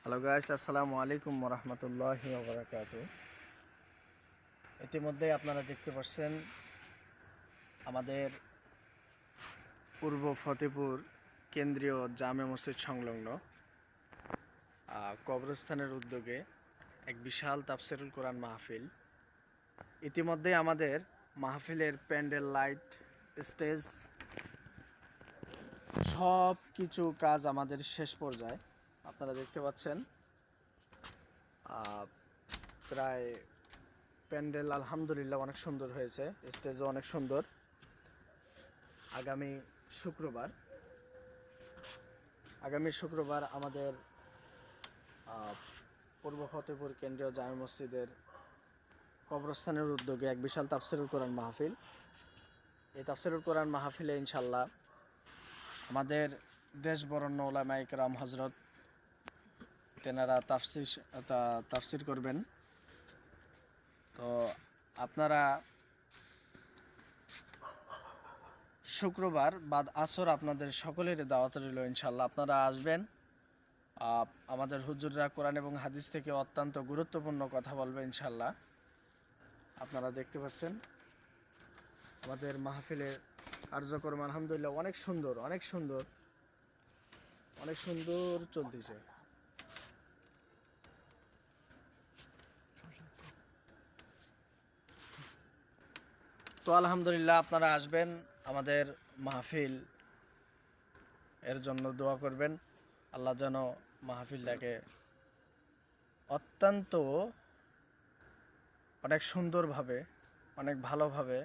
Hello guys, আসসালামু আলাইকুম ওরহমতুল্লাহি ওবরাকাতুহু। ইতিমধ্যে আপনারা দেখতে পাচ্ছেন আমাদের পূর্ব ফতেপুর কেন্দ্রীয় জামে মসজিদ সংলগ্ন কবরস্থানের উদ্যোগে এক বিশাল তাফসিরুল কোরআন মাহফিল। ইতিমধ্যে আমাদের মাহফিলের প্যান্ডেল, লাইট, স্টেজ সব কিছু কাজ আমাদের শেষ পর্যায়ে। আপনারা দেখতে পাচ্ছেন প্রায় প্যান্ডেল আলহামদুলিল্লাহ অনেক সুন্দর হয়েছে, স্টেজও অনেক সুন্দর। আগামী শুক্রবার আমাদের পূর্ব ফতেপুর কেন্দ্রীয় জামে মসজিদের কবরস্থানের উদ্যোগে এক বিশাল তাফসিরুল কোরআন মাহফিল। এই তাফসিরুল কোরআন মাহফিলে ইনশাল্লাহ আমাদের দেশ বরেণ্য উলামায়ে কেরাম হজরত তেনারা তাফসির করবেন। তো আপনারা শুক্রবার বাদ আসর আপনাদের সকলের দাওয়াত রইল ইনশাল্লাহ। আপনারা আসবেন। আমাদের হুজুররা কোরআন এবং হাদিস থেকে অত্যন্ত গুরুত্বপূর্ণ কথা বলবে ইনশাল্লাহ। আপনারা দেখতে পাচ্ছেন আমাদের মাহফিলের কার্যক্রম আলহামদুলিল্লাহ অনেক সুন্দর চলতেছে। তো আলহামদুলিল্লাহ আপনারা আসবেন, আমাদের মাহফিল এর জন্য দোয়া করবেন। আল্লাহ যেন মাহফিলটাকে অত্যন্ত অনেক সুন্দরভাবে, অনেক ভালোভাবে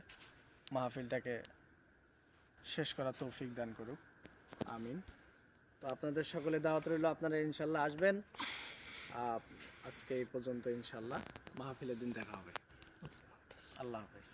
মাহফিলটাকে শেষ করার তৌফিক দান করুক, আমিন। তো আপনাদের সকলে দাওয়াত রইল, আপনারা ইনশাল্লাহ আসবেন। আজকে এই পর্যন্ত, ইনশাল্লাহ মাহফিলের দিন দেখা হবে। আল্লাহ হাফেজ।